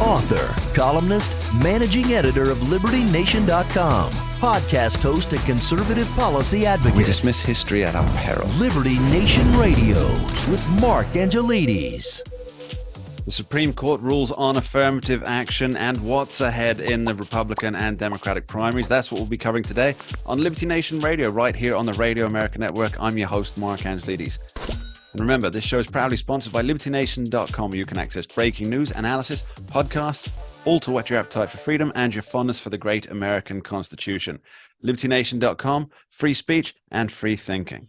author, columnist, managing editor of LibertyNation.com, podcast host and conservative policy advocate. We dismiss history at our peril. Liberty Nation Radio with Mark Angelides. The Supreme Court rules on affirmative action and what's ahead in the Republican and Democratic primaries. That's what we'll be covering today on Liberty Nation Radio, right here on the Radio America Network. I'm your host, Mark Angelides. And remember, this show is proudly sponsored by LibertyNation.com, where you can access breaking news, analysis, podcasts, all to whet your appetite for freedom and your fondness for the great American Constitution. LibertyNation.com, free speech and free thinking.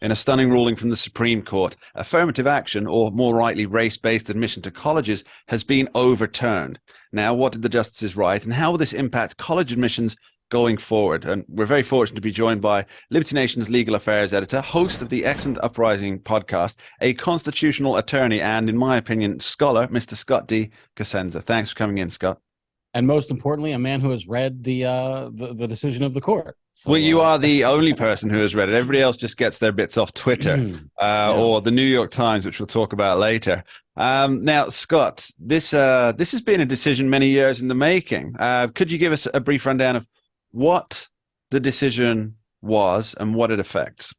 In a stunning ruling from the Supreme Court, affirmative action, or more rightly race-based admission to colleges, has been overturned. Now, what did the justices write, and how will this impact college admissions going forward? And we're very fortunate to be joined by Liberty Nation's legal affairs editor, host of the excellent Uprising podcast, a constitutional attorney, and, in my opinion, scholar, Mr. Scott D. Cosenza. Thanks for coming in, Scott. And most importantly, a man who has read the decision of the court. So, well, you are the only person who has read it. Everybody else just gets their bits off Twitter or the New York Times, which we'll talk about later. Now, Scott, this has been a decision many years in the making. Could you give us a brief rundown of what the decision was and what it affects?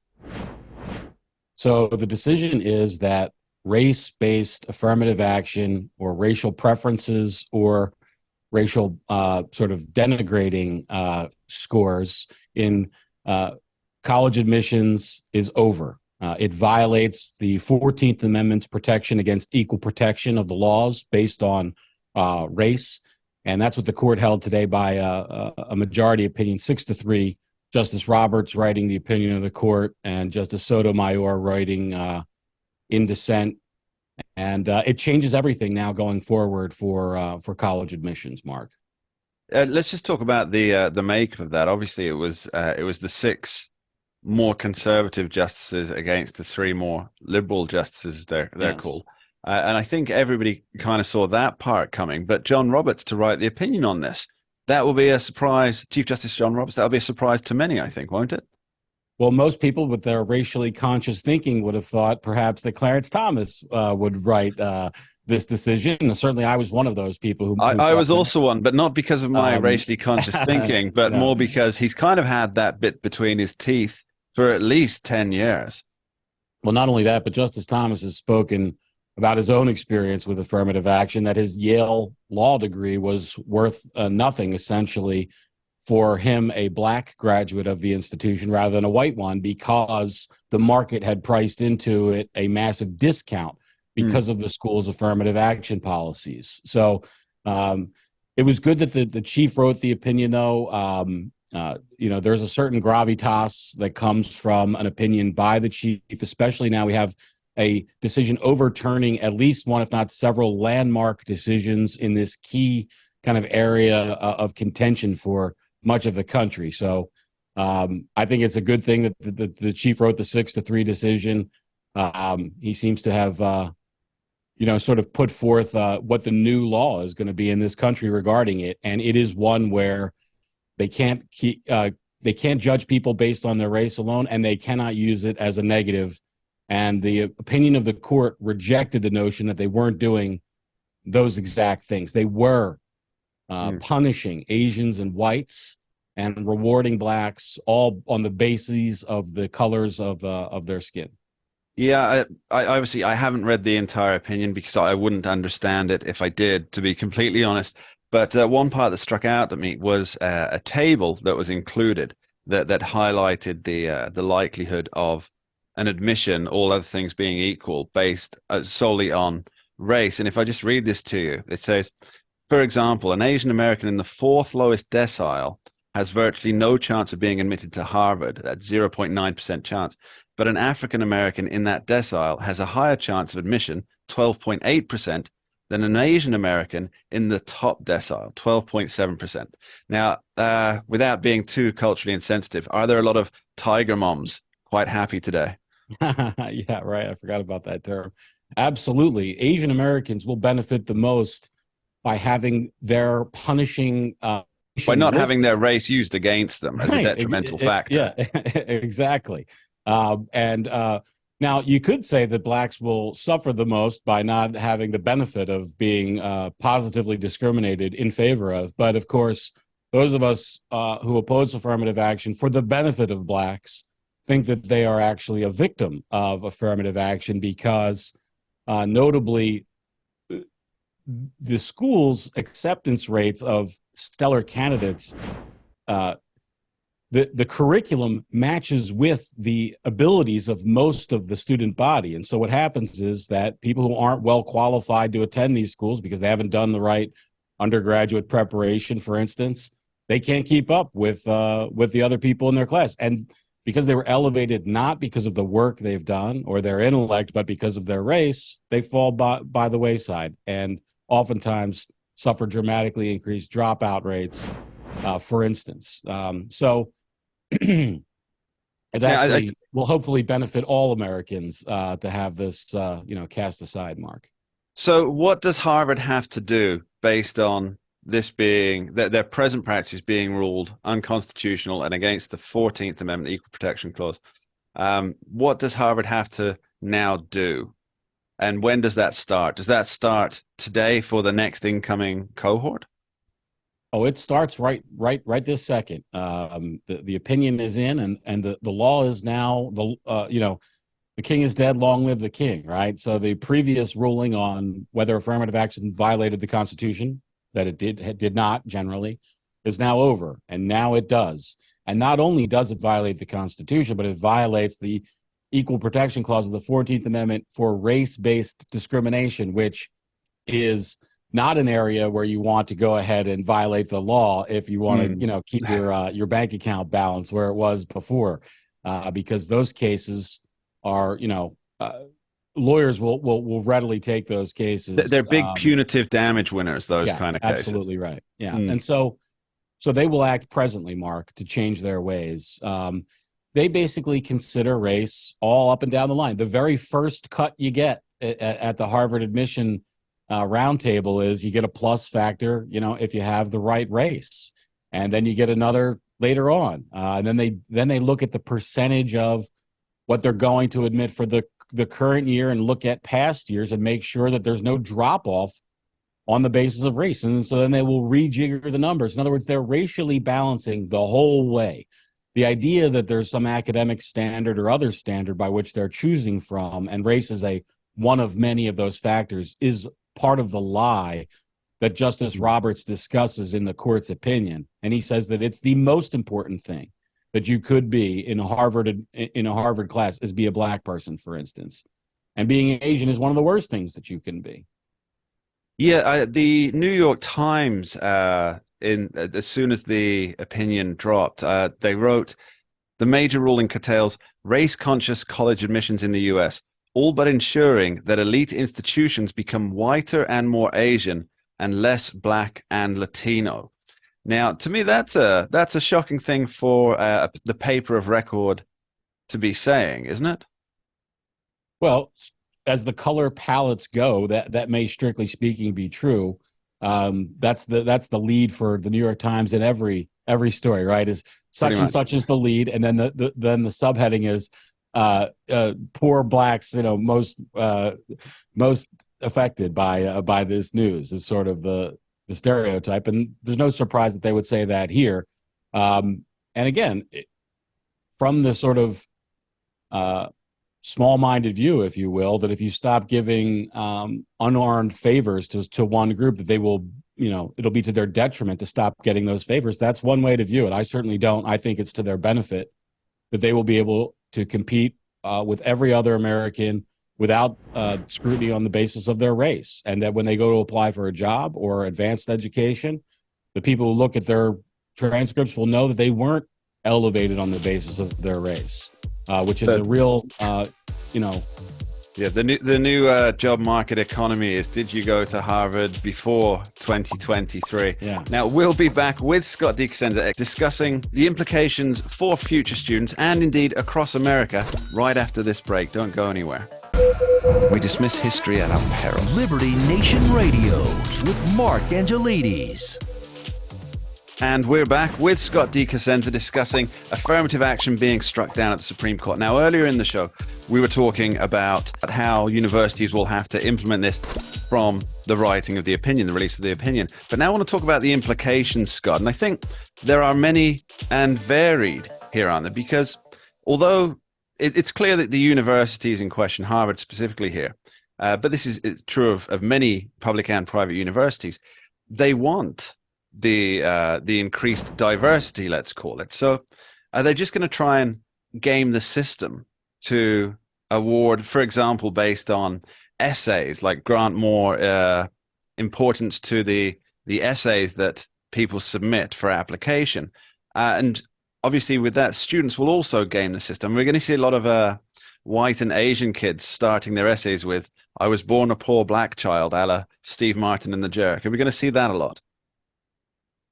So the decision is that race-based affirmative action or racial preferences or racial sort of denigrating scores in college admissions is over. It violates the 14th Amendment's protection against equal protection of the laws based on race. And that's what the court held today by a majority opinion, 6-3. Justice Roberts writing the opinion of the court and Justice Sotomayor writing in dissent. And it changes everything now going forward for college admissions, Mark. Let's just talk about the makeup of that. Obviously, it was the 6 more conservative justices against the 3 more liberal justices. They're Yes. called, and I think everybody kind of saw that part coming. But John Roberts to write the opinion on this, that will be a surprise. Chief Justice John Roberts, that will be a surprise to many, I think, won't it? Well, most people with their racially conscious thinking would have thought perhaps that Clarence Thomas would write this decision. And certainly I was one of those people who I was also one, but not because of my racially conscious thinking, but more because he's kind of had that bit between his teeth for at least 10 years. Well, not only that, but Justice Thomas has spoken about his own experience with affirmative action, that his Yale law degree was worth nothing, essentially, for him, a black graduate of the institution rather than a white one, because the market had priced into it a massive discount because of the school's affirmative action policies. So it was good that the chief wrote the opinion, though. There's a certain gravitas that comes from an opinion by the chief, especially now we have a decision overturning at least one, if not several, landmark decisions in this key kind of area of contention for much of the country. So I think it's a good thing that the chief wrote the 6-3 decision. He seems to have, sort of put forth what the new law is going to be in this country regarding it. And it is one where they can't judge people based on their race alone, and they cannot use it as a negative. And the opinion of the court rejected the notion that they weren't doing those exact things. They were punishing Asians and whites and rewarding blacks, all on the basis of the colors of their skin. Yeah, I obviously I haven't read the entire opinion because I wouldn't understand it if I did, to be completely honest. But one part that struck out at me was a table that was included that highlighted the likelihood of an admission, all other things being equal, based solely on race. And if I just read this to you, it says, for example, an Asian American in the 4th lowest decile has virtually no chance of being admitted to Harvard, that's 0.9% chance. But an African American in that decile has a higher chance of admission, 12.8%, than an Asian American in the top decile, 12.7%. Now, without being too culturally insensitive, are there a lot of tiger moms quite happy today? Yeah, right. I forgot about that term. Absolutely. Asian Americans will benefit the most by having their punishing by not having their race used against them as a detrimental factor. Yeah, exactly. Now, you could say that blacks will suffer the most by not having the benefit of being positively discriminated in favor of. But of course, those of us who oppose affirmative action for the benefit of blacks think that they are actually a victim of affirmative action because notably, the school's acceptance rates of stellar candidates, the curriculum matches with the abilities of most of the student body. And so what happens is that people who aren't well qualified to attend these schools because they haven't done the right undergraduate preparation, for instance, they can't keep up with the other people in their class. And because they were elevated not because of the work they've done or their intellect, but because of their race, they fall by the wayside and oftentimes suffer dramatically increased dropout rates, for instance. So it actually will hopefully benefit all Americans to have this, cast aside, Mark. So what does Harvard have to do based on this being their present practice being ruled unconstitutional and against the 14th Amendment Equal Protection Clause? What does Harvard have to now do? And when does that start? Does that start today for the next incoming cohort? Oh, it starts right this second. The opinion is in, and the law is now the king is dead, long live the king, right? So the previous ruling on whether affirmative action violated the Constitution, that it did not generally, is now over, and now it does. And not only does it violate the Constitution, but it violates the Equal Protection Clause of the 14th Amendment for race-based discrimination, which is not an area where you want to go ahead and violate the law if you want to, keep your bank account balance where it was before, because those cases are, lawyers will readily take those cases. They're big punitive damage winners, those kind of cases. Absolutely right. Yeah. And so they will act presently, Mark, to change their ways. They basically consider race all up and down the line. The very first cut you get at the Harvard admission roundtable is you get a plus factor, if you have the right race, and then you get another later on. And then they look at the percentage of what they're going to admit for the current year and look at past years and make sure that there's no drop off on the basis of race. And so then they will rejigger the numbers. In other words, they're racially balancing the whole way. The idea that there's some academic standard or other standard by which they're choosing from, and race is one of many of those factors, is part of the lie that Justice Roberts discusses in the court's opinion. And he says that it's the most important thing that you could be in a Harvard class is be a black person, for instance. And being Asian is one of the worst things that you can be. Yeah, the New York Times, as soon as the opinion dropped, they wrote, the major ruling curtails race-conscious college admissions in the U.S., all but ensuring that elite institutions become whiter and more Asian and less black and Latino. Now, to me, that's a shocking thing for the paper of record to be saying, isn't it? Well, as the color palettes go, that may strictly speaking be true. That's the lead for the New York Times in every story, right? Is such and such is the lead, and then the subheading is poor blacks, most affected by this news is sort of the stereotype, and there's no surprise that they would say that here. And again, from the sort of small-minded view, if you will, that if you stop giving unarmed favors to one group, that they will, it'll be to their detriment to stop getting those favors. That's one way to view it. I certainly don't. I think it's to their benefit that they will be able to compete with every other American without scrutiny on the basis of their race, and that when they go to apply for a job or advanced education, the people who look at their transcripts will know that they weren't elevated on the basis of their race, which is a real, Yeah, the new job market economy is, did you go to Harvard before 2023? Yeah. Now, we'll be back with Scott DeCrescenzo discussing the implications for future students and indeed across America right after this break. Don't go anywhere. We dismiss history at our peril. Liberty Nation Radio with Mark Angelides. And we're back with Scott DeCasenta discussing affirmative action being struck down at the Supreme Court. Now, earlier in the show, we were talking about how universities will have to implement this from the writing of the opinion, the release of the opinion. But now I want to talk about the implications, Scott. And I think there are many and varied here, aren't there? Because although it's clear that the universities in question, Harvard specifically here, but this is true of many public and private universities, they want the increased diversity, let's call it. So are they just going to try and game the system to award, for example, based on essays, like grant more importance to the essays that people submit for application? And obviously with that, students will also game the system. We're going to see a lot of white and Asian kids starting their essays with, "I was born a poor black child," a la Steve Martin and the Jerk. Are we going to see that a lot?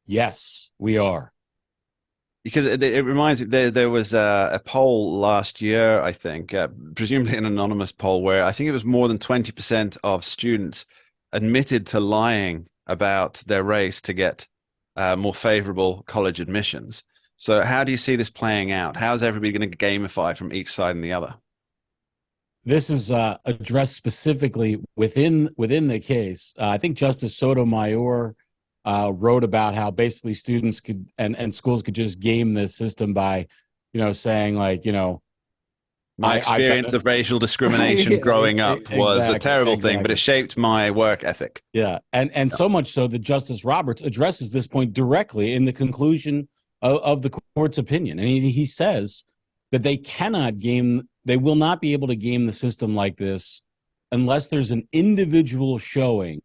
Yes, we are. Because it reminds me, there was a poll last year, I think, presumably an anonymous poll, where I think it was more than 20% of students admitted to lying about their race to get more favorable college admissions. So how do you see this playing out? How's everybody going to gamify from each side and the other? This is addressed specifically within the case. I think Justice Sotomayor wrote about how basically students could and schools could just game the system by, saying like, my experience of racial discrimination growing up was a terrible thing, but it shaped my work ethic. Yeah. And so much so that Justice Roberts addresses this point directly in the conclusion of the court's opinion. And he says that they will not be able to game the system like this unless there's an individual showing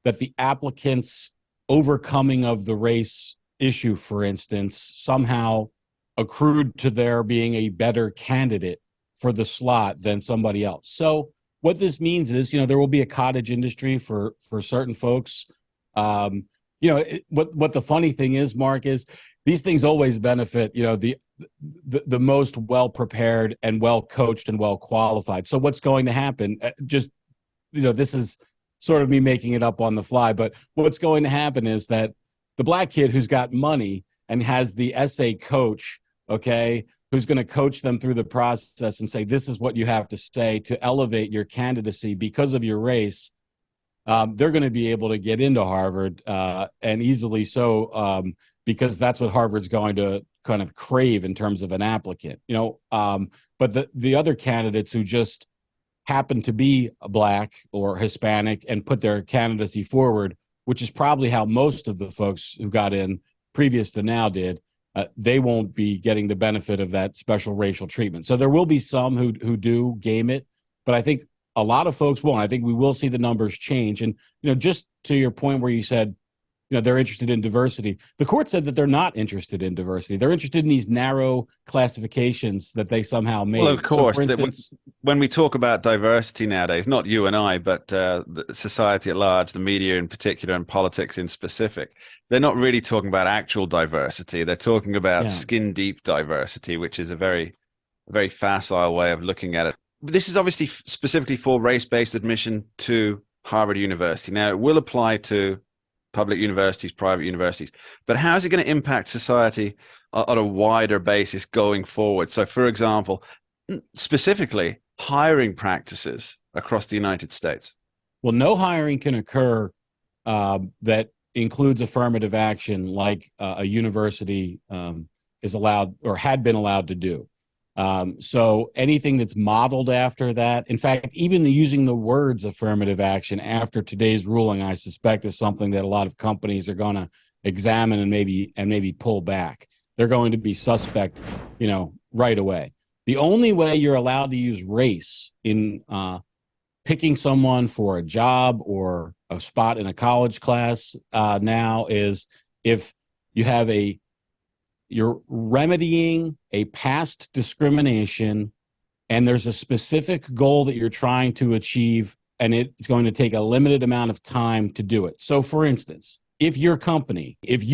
that the applicant's overcoming of the race issue, for instance, somehow accrued to their being a better candidate for the slot than somebody else. So what this means is, there will be a cottage industry for certain folks. What the funny thing is, Mark, is these things always benefit, the most well-prepared and well-coached and well-qualified. So what's going to happen, this is sort of me making it up on the fly, but what's going to happen is that the black kid who's got money and has the essay coach, okay, who's going to coach them through the process and say, this is what you have to say to elevate your candidacy because of your race, they're going to be able to get into Harvard and easily so, because that's what Harvard's going to kind of crave in terms of an applicant, but the other candidates who just happen to be black or Hispanic and put their candidacy forward, which is probably how most of the folks who got in previous to now did, they won't be getting the benefit of that special racial treatment. So there will be some who do game it, but I think a lot of folks won't. I think we will see the numbers change. And, just to your point where you said, they're interested in diversity. The court said that they're not interested in diversity. They're interested in these narrow classifications that they somehow made. Well, of course, so for instance, when we talk about diversity nowadays, not you and I, but the society at large, the media in particular, and politics in specific, they're not really talking about actual diversity. They're talking about skin deep diversity, which is a very, very facile way of looking at it. This is obviously specifically for race-based admission to Harvard University. Now, it will apply to public universities, private universities, but how is it going to impact society on a wider basis going forward? So, for example, specifically hiring practices across the United States. Well, no hiring can occur that includes affirmative action like a university is allowed or had been allowed to do. So anything that's modeled after that, in fact, even using the words affirmative action after today's ruling, I suspect is something that a lot of companies are going to examine and maybe pull back. They're going to be suspect, right away. The only way you're allowed to use race in picking someone for a job or a spot in a college class now is if you're remedying a past discrimination and there's a specific goal that you're trying to achieve and it's going to take a limited amount of time to do it. So for instance, if you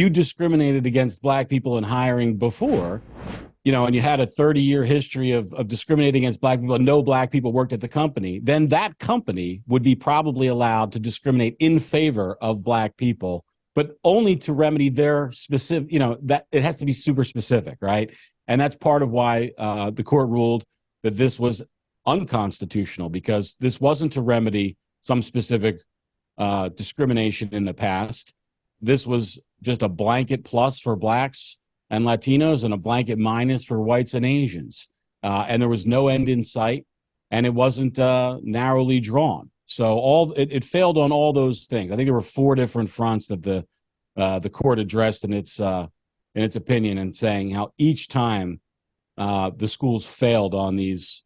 discriminated against black people in hiring before, and you had a 30-year history of discriminating against black people and no black people worked at the company, then that company would be probably allowed to discriminate in favor of black people but only to remedy their specific, that it has to be super specific, right? And that's part of why the court ruled that this was unconstitutional, because this wasn't to remedy some specific discrimination in the past. This was just a blanket plus for blacks and Latinos and a blanket minus for whites and Asians. And there was no end in sight, and it wasn't narrowly drawn. So it failed on all those things. I think there were 4 different fronts that the court addressed in its opinion, and saying how each time the schools failed on these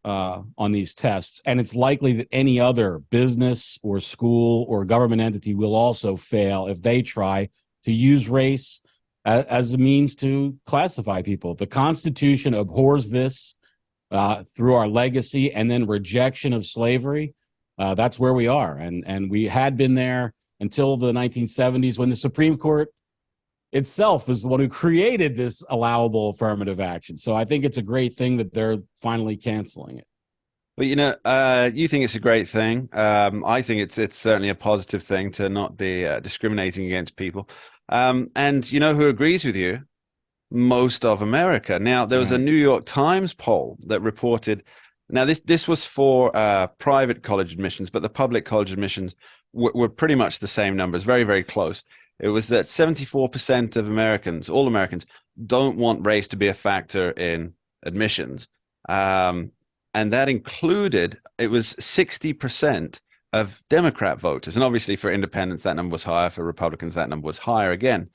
tests, and it's likely that any other business or school or government entity will also fail if they try to use race as a means to classify people. The Constitution abhors this through our legacy and then rejection of slavery. That's where we are, and we had been there until the 1970s, when the Supreme Court itself is the one who created this allowable affirmative action. So I think it's a great thing that they're finally canceling it. Well, you think it's a great thing. I think it's certainly a positive thing to not be discriminating against people. And you know who agrees with you? Most of America. Now, there was a New York Times poll that reported. Now, this was for private college admissions, but the public college admissions were pretty much the same numbers, very, very close. It was that 74% of Americans, all Americans, don't want race to be a factor in admissions. And that included, it was 60% of Democrat voters. And obviously for independents, that number was higher. For Republicans, that number was higher again.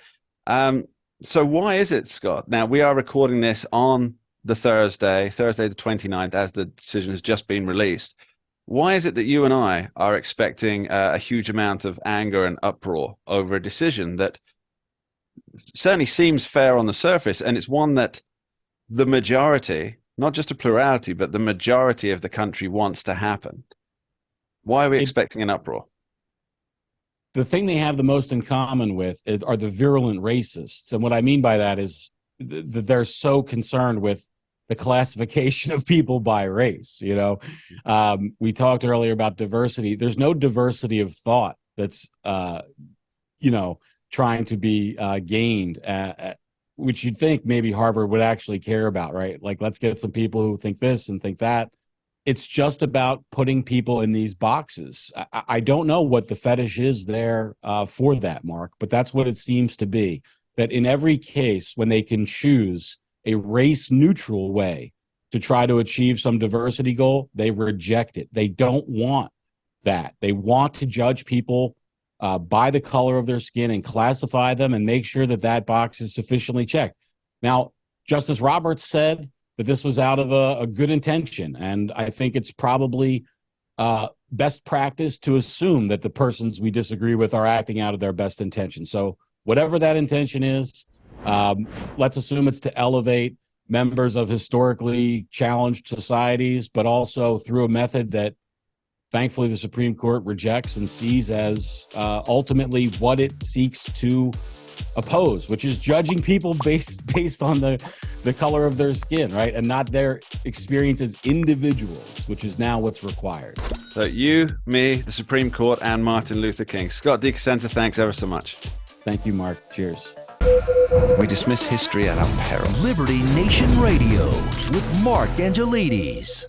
So why is it, Scott? Now, we are recording this on the Thursday the 29th, as the decision has just been released. Why is it that you and I are expecting a huge amount of anger and uproar over a decision that certainly seems fair on the surface, and it's one that the majority, not just a plurality, but the majority of the country wants to happen? Why are we expecting an uproar? The thing they have the most in common with are the virulent racists. And what I mean by that is that they're so concerned with the classification of people by race. We talked earlier about diversity. There's no diversity of thought that's, trying to be gained, which you'd think maybe Harvard would actually care about, right? Like, let's get some people who think this and think that. It's just about putting people in these boxes. I don't know what the fetish is there for that, Mark, but that's what it seems to be. That in every case, when they can choose a race-neutral way to try to achieve some diversity goal, they reject it. They don't want that. They want to judge people by the color of their skin and classify them and make sure that that box is sufficiently checked. Now, Justice Roberts said that this was out of a good intention, and I think it's probably best practice to assume that the persons we disagree with are acting out of their best intention. So whatever that intention is, let's assume it's to elevate members of historically challenged societies, but also through a method that thankfully the Supreme Court rejects and sees as ultimately what it seeks to oppose, which is judging people based on the color of their skin, right? And not their experience as individuals, which is now what's required. So you, me, the Supreme Court, and Martin Luther King. Scott DeCasenta, thanks ever so much. Thank you, Mark. Cheers. We dismiss history at our peril. Liberty Nation Radio with Mark Angelides.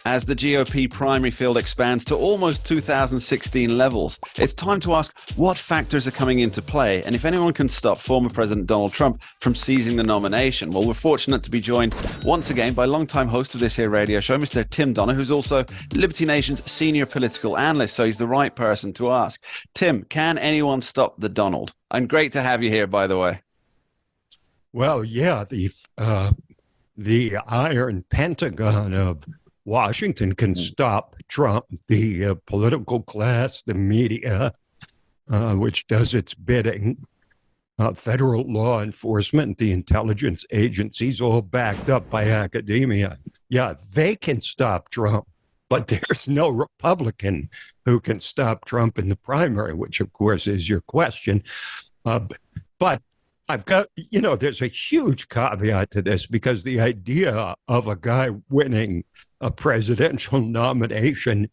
As the GOP primary field expands to almost 2016 levels, it's time to ask what factors are coming into play and if anyone can stop former President Donald Trump from seizing the nomination. Well, we're fortunate to be joined once again by longtime host of this here radio show, Mr. Tim Donner, who's also Liberty Nation's senior political analyst, so he's the right person to ask. Tim, can anyone stop the Donald? And great to have you here, by the way. Well, yeah, the Iron Pentagon of Washington can stop Trump. The political class, the media, which does its bidding, federal law enforcement, the intelligence agencies, all backed up by academia. Yeah, they can stop Trump, but there's no Republican who can stop Trump in the primary, which, of course, is your question. But I've got, there's a huge caveat to this, because the idea of a guy winning a presidential nomination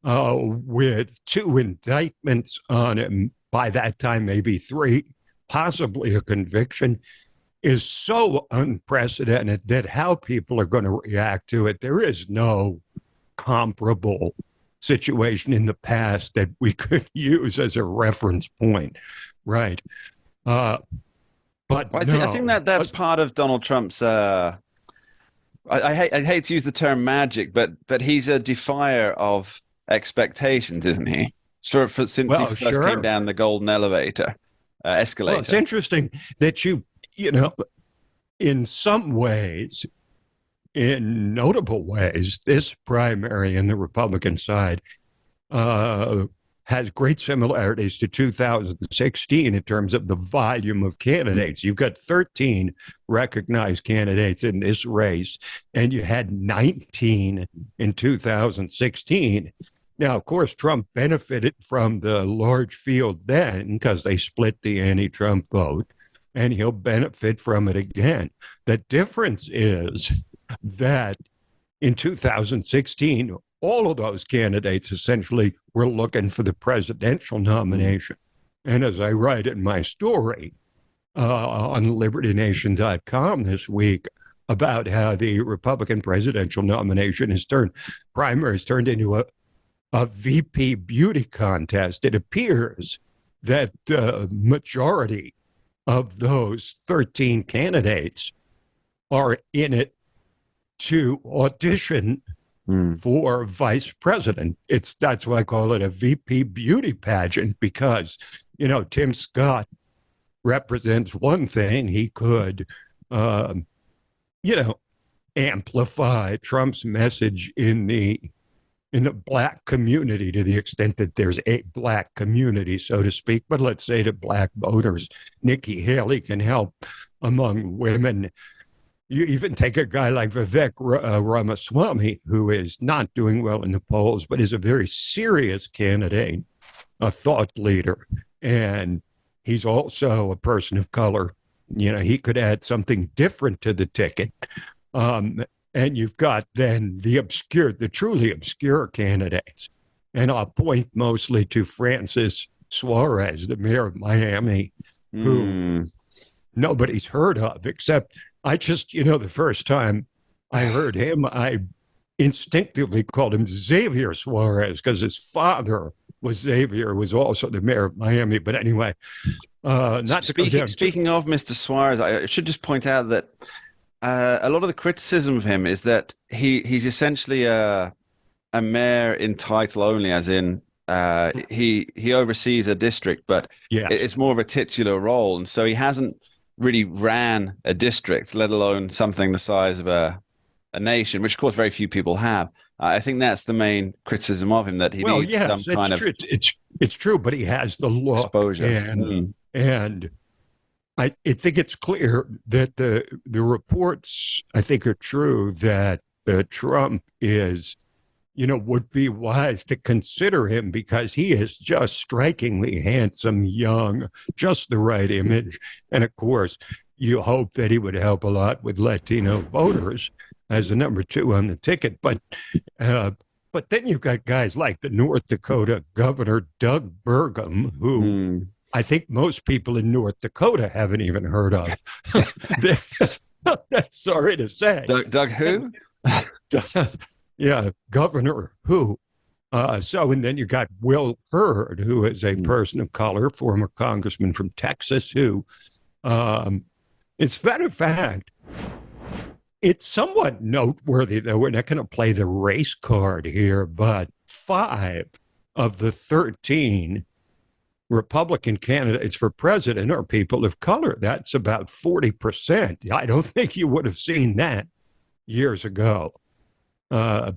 with 2 indictments on him, by that time, maybe 3, possibly a conviction, is so unprecedented that how people are going to react to it, there is no comparable situation in the past that we could use as a reference point, right? But I no, think that that's part of Donald Trump's. I hate to use the term magic, but he's a defier of expectations, isn't he? Since he first came down the golden escalator. Well, it's interesting that you know, in some ways, in notable ways, this primary in the Republican side has great similarities to 2016 in terms of the volume of candidates. You've got 13 recognized candidates in this race, and you had 19 in 2016. Now, of course, Trump benefited from the large field then because they split the anti-Trump vote, and he'll benefit from it again. The difference is that in 2016, all of those candidates essentially were looking for the presidential nomination. And as I write in my story on LibertyNation.com this week about how the Republican presidential nomination primaries turned into a VP beauty contest, it appears that the majority of those 13 candidates are in it to audition for vice president. That's why I call it a VP beauty pageant, because, Tim Scott represents one thing. He could, amplify Trump's message in the Black community to the extent that there's a Black community, so to speak. But let's say to Black voters, Nikki Haley can help among women. You even take a guy like Vivek Ramaswamy, who is not doing well in the polls, but is a very serious candidate, a thought leader. And he's also a person of color. He could add something different to the ticket. And you've got then the truly obscure candidates. And I'll point mostly to Francis Suarez, the mayor of Miami, who nobody's heard of, except the first time I heard him, I instinctively called him Xavier Suarez because his father was Xavier, was also the mayor of Miami. But anyway, speaking of Mr. Suarez, I should just point out that a lot of the criticism of him is that he's essentially a mayor in title only, as in he oversees a district, but it's more of a titular role, and so he hasn't really ran a district, let alone something the size of a nation, which of course very few people have. I think that's the main criticism of him, that he needs some kind of it's true, but he has the look, exposure. And I think it's clear that the reports, I think, are true that Trump is, would be wise to consider him because he is just strikingly handsome, young, just the right image. And of course, you hope that he would help a lot with Latino voters as a number 2 on the ticket. But then you've got guys like the North Dakota Governor Doug Burgum, who I think most people in North Dakota haven't even heard of. Sorry to say. Doug who? Yeah, Governor who. And then you got Will Hurd, who is a person of color, former congressman from Texas, who, it's a matter of fact, it's somewhat noteworthy, though we're not going to play the race card here, but 5 of the 13 Republican candidates for president are people of color. That's about 40%. I don't think you would have seen that years ago.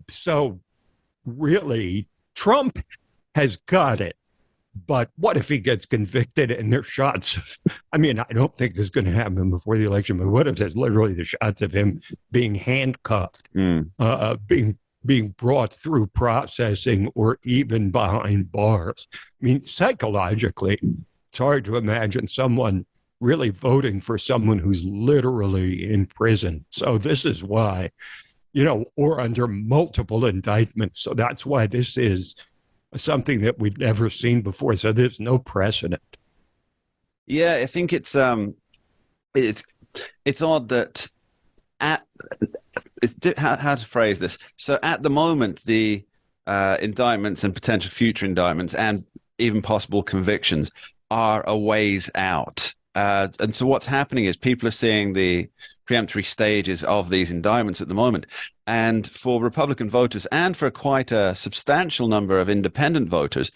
So really, Trump has got it. But what if he gets convicted and there's shots? I don't think this is going to happen before the election, but what if there's literally the shots of him being handcuffed, being brought through processing, or even behind bars? Psychologically, it's hard to imagine someone really voting for someone who's literally in prison. So this is why, or under multiple indictments. So that's why this is something that we've never seen before. So there's no precedent. Yeah, I think it's odd that how to phrase this. So at the moment, the indictments and potential future indictments and even possible convictions are a ways out. And so what's happening is people are seeing the preemptory stages of these indictments at the moment. And for Republican voters and for quite a substantial number of independent voters,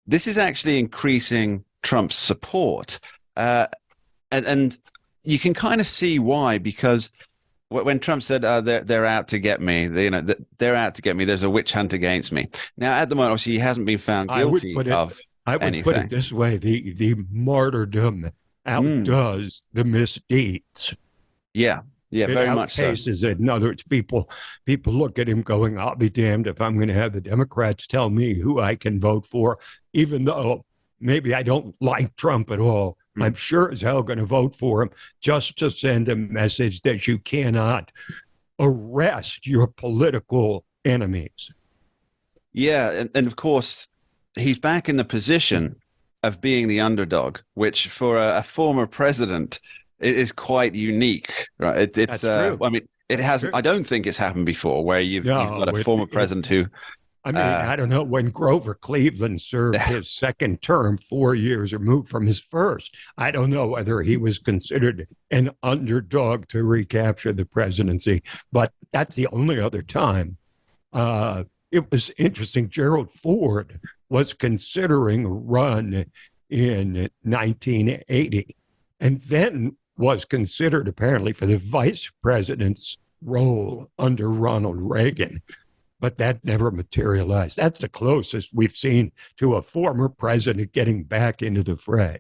this is actually increasing Trump's support. And you can kind of see why, because when Trump said they're out to get me, they're out to get me. There's a witch hunt against me. Now, at the moment, obviously, he hasn't been found guilty of anything. Put it this way: the martyrdom outdoes the misdeeds. Yeah, very much so. It. In other words, people look at him going, "I'll be damned if I'm going to have the Democrats tell me who I can vote for, even though maybe I don't like Trump at all. I'm sure as hell going to vote for him just to send a message that you cannot arrest your political enemies." Yeah, and of course, he's back in the position of being the underdog, which for a former president is quite unique, right? It's true. I mean, it hasn't. I don't think it's happened before, where you've got a former president who. I mean, I don't know, when Grover Cleveland served his second term 4 years removed from his first, I don't know whether he was considered an underdog to recapture the presidency, but that's the only other time. It was interesting. Gerald Ford was considering a run in 1980 and then was considered apparently for the vice president's role under Ronald Reagan. But that never materialized. That's the closest we've seen to a former president getting back into the fray.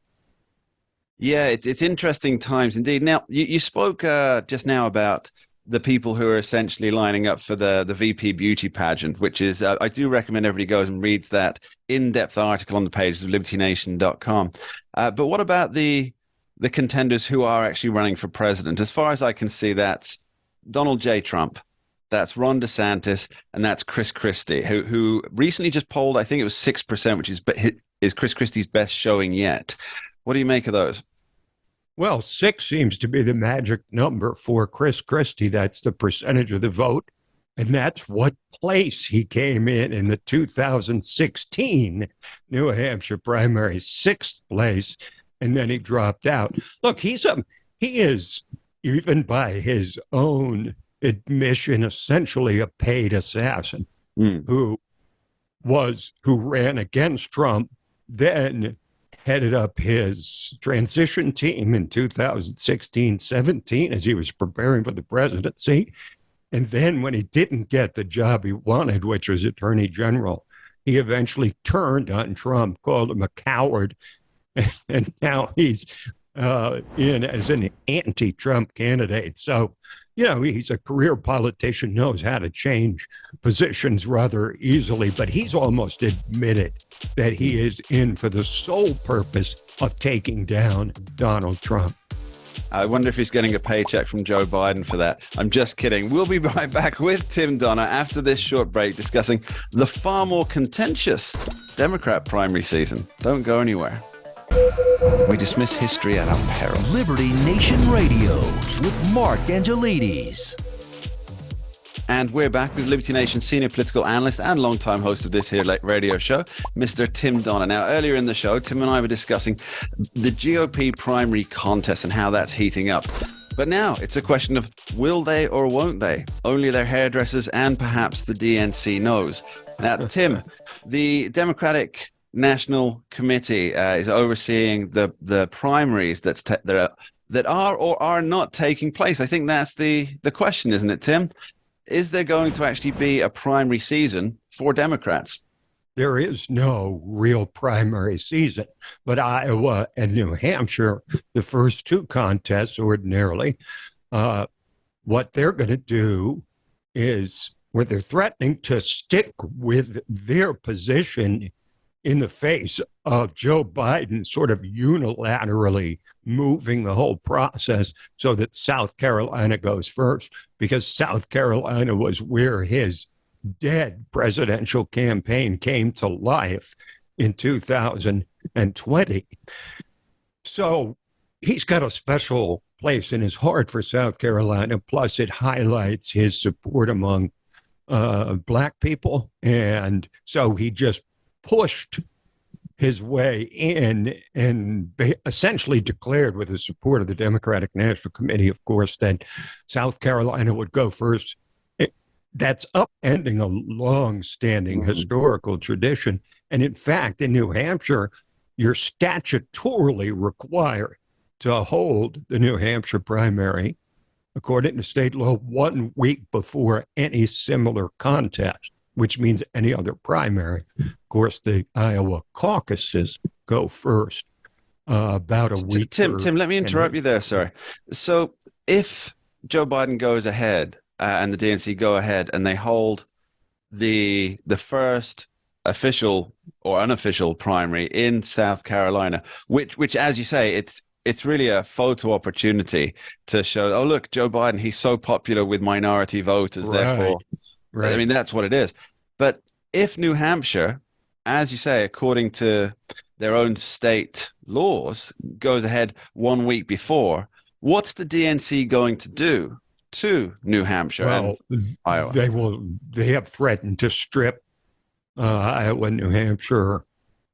Yeah, it's interesting times indeed. Now, you spoke just now about the people who are essentially lining up for the VP beauty pageant, which is, I do recommend everybody goes and reads that in-depth article on the pages of libertynation.com. But what about the contenders who are actually running for president? As far as I can see, that's Donald J. Trump. That's Ron DeSantis, and that's Chris Christie, who recently just polled, I think it was 6%, which is Chris Christie's best showing yet. What do you make of those? Well, 6 seems to be the magic number for Chris Christie. That's the percentage of the vote, and that's what place he came in the 2016 New Hampshire primary, 6th place, and then he dropped out. Look, he is, even by his own admission, essentially a paid assassin who ran against Trump, then headed up his transition team in 2016-17 as he was preparing for the presidency. And then when he didn't get the job he wanted, which was attorney general, he eventually turned on Trump, called him a coward, and now he's in as an anti-Trump candidate. So, he's a career politician, knows how to change positions rather easily, but he's almost admitted that he is in for the sole purpose of taking down Donald Trump. I wonder if he's getting a paycheck from Joe Biden for that. I'm just kidding. We'll be right back with Tim Donner after this short break discussing the far more contentious Democrat primary season. Don't go anywhere. We dismiss history at our peril. Liberty Nation Radio with Mark Angelides. And we're back with Liberty Nation senior political analyst and longtime host of this here radio show, Mr. Tim Donner. Now, earlier in the show, Tim and I were discussing the GOP primary contest and how that's heating up. But now it's a question of will they or won't they? Only their hairdressers and perhaps the DNC knows. Now, Tim, the Democratic National Committee is overseeing the primaries that are or are not taking place. I think that's the question, isn't it, Tim? Is there going to actually be a primary season for Democrats? There is no real primary season, but Iowa and New Hampshire, the first 2 contests ordinarily, what they're going to do is, where they're threatening to stick with their position in the face of Joe Biden sort of unilaterally moving the whole process so that South Carolina goes first, because South Carolina was where his dead presidential campaign came to life in 2020. So he's got a special place in his heart for South Carolina. Plus, it highlights his support among Black people. And so he just pushed his way in and essentially declared, with the support of the Democratic National Committee, of course, that South Carolina would go first. That's upending a long-standing historical tradition. And in fact, in New Hampshire, you're statutorily required to hold the New Hampshire primary, according to state law, 1 week before any similar contest, which means any other primary. Of course, the Iowa caucuses go first about a week. Tim, let me interrupt you there, sorry. So if Joe Biden goes ahead and the DNC go ahead and they hold the first official or unofficial primary in South Carolina, which as you say, it's really a photo opportunity to show, oh, look, Joe Biden, he's so popular with minority voters, therefore, I mean, that's what it is. But if New Hampshire, as you say, according to their own state laws, goes ahead 1 week before, what's the DNC going to do to New Hampshire and Iowa? They have threatened to strip Iowa and New Hampshire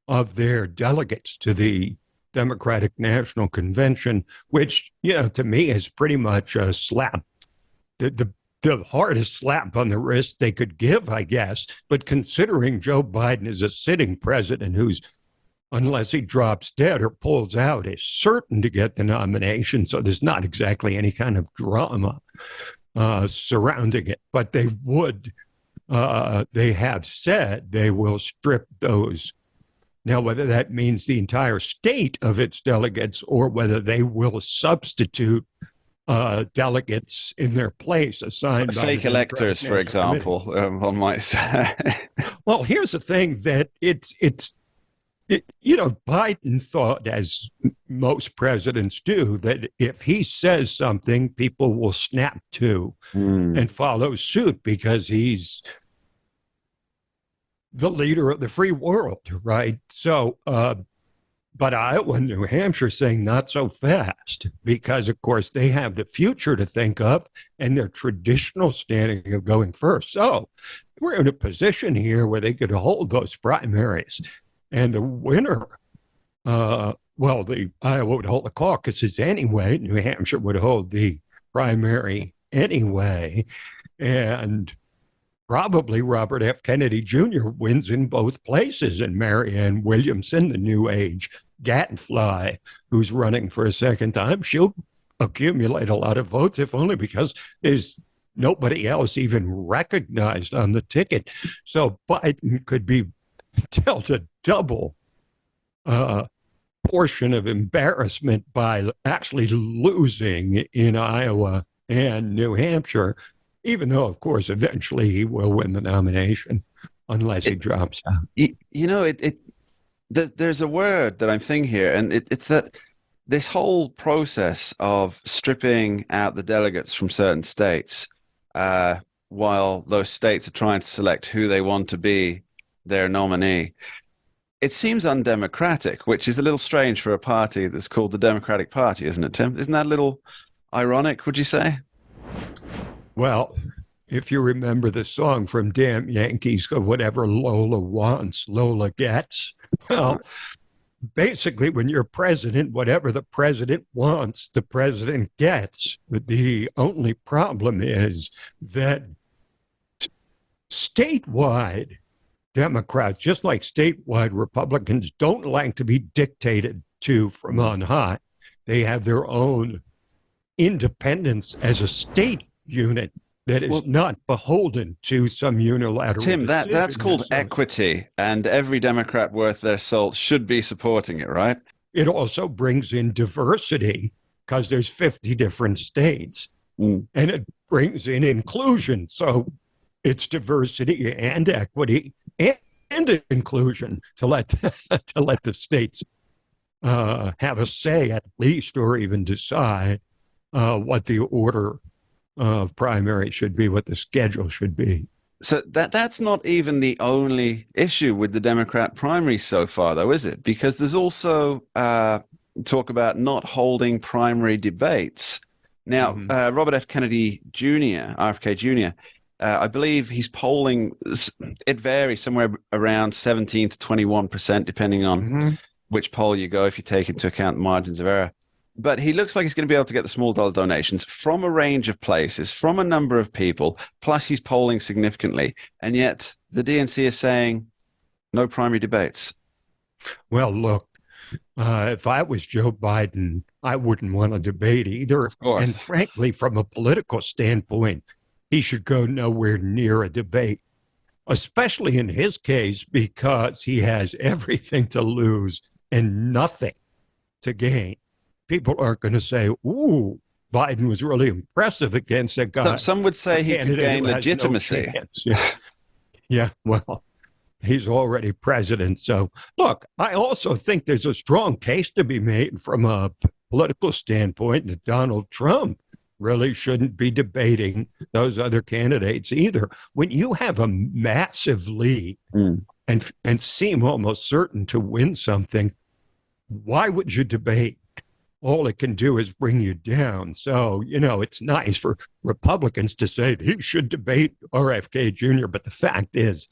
of their delegates to the Democratic National Convention, which, to me is pretty much a slap, the hardest slap on the wrist they could give, I guess. But considering Joe Biden is a sitting president who's, unless he drops dead or pulls out, is certain to get the nomination, so there's not exactly any kind of drama surrounding it. But they have said they will strip those. Now, whether that means the entire state of its delegates or whether they will substitute delegates in their place assigned by fake electors, for example, one might say. Well, here's the thing, that Biden thought, as most presidents do, that if he says something, people will snap to and follow suit because he's the leader of the free world, right? So, but Iowa and New Hampshire saying not so fast, because, of course, they have the future to think of and their traditional standing of going first. So we're in a position here where they could hold those primaries, and the winner, the Iowa would hold the caucuses anyway, New Hampshire would hold the primary anyway, and probably Robert F. Kennedy Jr. wins in both places, and Marianne Williamson, the new age gadfly who's running for a second time, she'll accumulate a lot of votes, if only because there's nobody else even recognized on the ticket. So Biden could be dealt a double portion of embarrassment by actually losing in Iowa and New Hampshire, even though, of course, eventually he will win the nomination unless he drops out. There's a word that I'm thinking here, and it's that this whole process of stripping out the delegates from certain states while those states are trying to select who they want to be their nominee, it seems undemocratic, which is a little strange for a party that's called the Democratic Party, isn't it, Tim? Isn't that a little ironic, would you say? Well, if you remember the song from Damn Yankees, whatever Lola wants, Lola gets. Well, basically, when you're president, whatever the president wants, the president gets. But the only problem is that statewide Democrats, just like statewide Republicans, don't like to be dictated to from on high. They have their own independence as a state unit that is not beholden to some unilateral Tim, that's called equity, and every Democrat worth their salt should be supporting it, right? It also brings in diversity because there's 50 different states, and it brings in inclusion. So it's diversity and equity and inclusion to let the states have a say at least, or even decide what the order of primary should be, what the schedule should be. So that's not even the only issue with the Democrat primaries so far, though, is it? Because there's also talk about not holding primary debates. Now, Robert F. Kennedy Jr., RFK Jr., I believe he's polling, it varies somewhere around 17 to 21%, depending on which poll you go, if you take into account margins of error. But he looks like he's going to be able to get the small dollar donations from a range of places, from a number of people, plus he's polling significantly. And yet the DNC is saying no primary debates. Well, look, if I was Joe Biden, I wouldn't want to debate either. Of course. And frankly, from a political standpoint, he should go nowhere near a debate, especially in his case, because he has everything to lose and nothing to gain. People aren't going to say, ooh, Biden was really impressive against that guy. Some would say he could gain legitimacy. No yeah, well, he's already president. So, look, I also think there's a strong case to be made from a political standpoint that Donald Trump really shouldn't be debating those other candidates either. When you have a massive lead and seem almost certain to win something, why would you debate? All it can do is bring you down. So, it's nice for Republicans to say he should debate RFK Jr., but the fact is,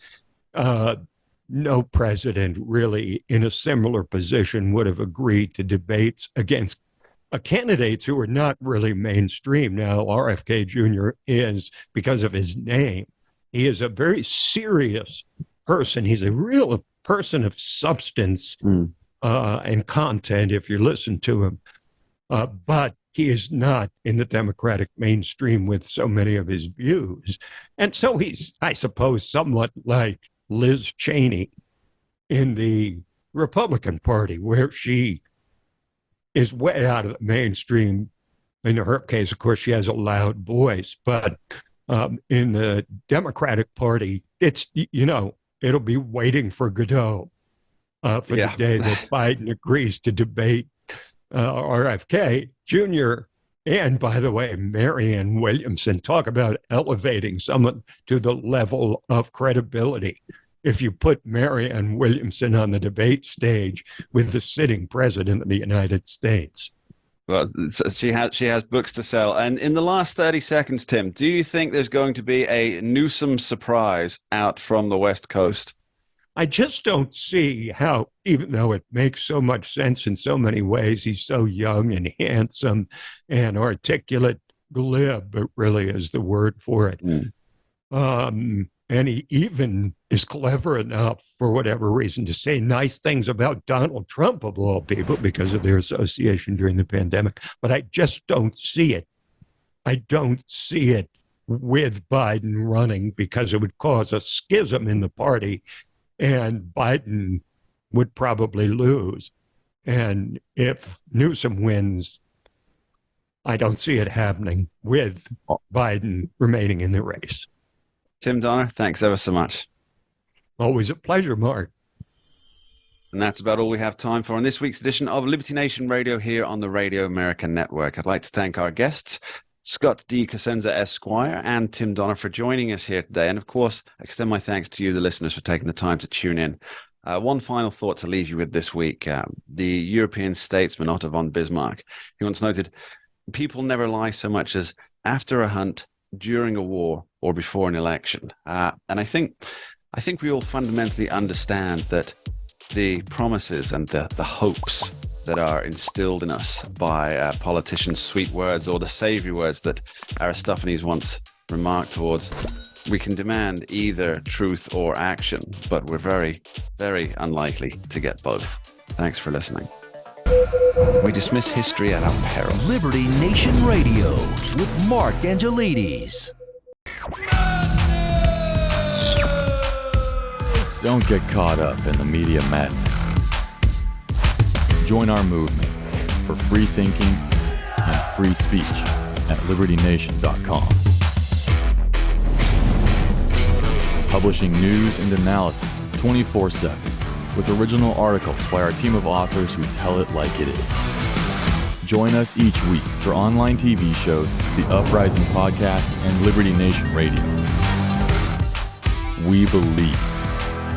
no president really in a similar position would have agreed to debates against candidates who are not really mainstream. Now, RFK Jr. is, because of his name, he is a very serious person. He's a real person of substance and content if you listen to him. But he is not in the Democratic mainstream with so many of his views. And so he's, I suppose, somewhat like Liz Cheney in the Republican Party, where she is way out of the mainstream. In her case, of course, she has a loud voice. But in the Democratic Party, it's, it'll be waiting for Godot for the day that Biden agrees to debate RFK Jr. And, by the way, Marianne Williamson. Talk about elevating someone to the level of credibility. If you put Marianne Williamson on the debate stage with the sitting president of the United States. Well, she has books to sell. And in the last 30 seconds, Tim, do you think there's going to be a Newsom surprise out from the West Coast? I just don't see how, even though it makes so much sense in so many ways, he's so young and handsome and articulate, glib, but really is the word for it. And he even is clever enough, for whatever reason, to say nice things about Donald Trump, of all people, because of their association during the pandemic. But I just don't see it. I don't see it with Biden running, because it would cause a schism in the party, and Biden would probably lose. And if Newsom wins, I don't see it happening with Biden remaining in the race. Tim Donner, thanks ever so much. Always a pleasure, Mark. And that's about all we have time for on this week's edition of Liberty Nation Radio here on the Radio American Network. I'd like to thank our guests, Scott D. Cosenza, Esquire, and Tim Donner, for joining us here today. And of course, I extend my thanks to you, the listeners, for taking the time to tune in. One final thought to leave you with this week. The European statesman Otto von Bismarck, he once noted, people never lie so much as after a hunt, during a war, or before an election. And I think we all fundamentally understand that the promises and the hopes that are instilled in us by politicians' sweet words, or the savory words that Aristophanes once remarked towards, we can demand either truth or action, but we're very, very unlikely to get both. Thanks for listening. We dismiss history at our peril. Liberty Nation Radio with Mark Angelides. Don't get caught up in the media madness. Join our movement for free thinking and free speech at libertynation.com. Publishing news and analysis 24/7 with original articles by our team of authors who tell it like it is. Join us each week for online TV shows, The Uprising Podcast, and Liberty Nation Radio. we believe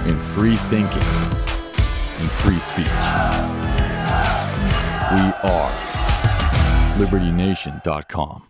in free thinking and free speech. We are LibertyNation.com.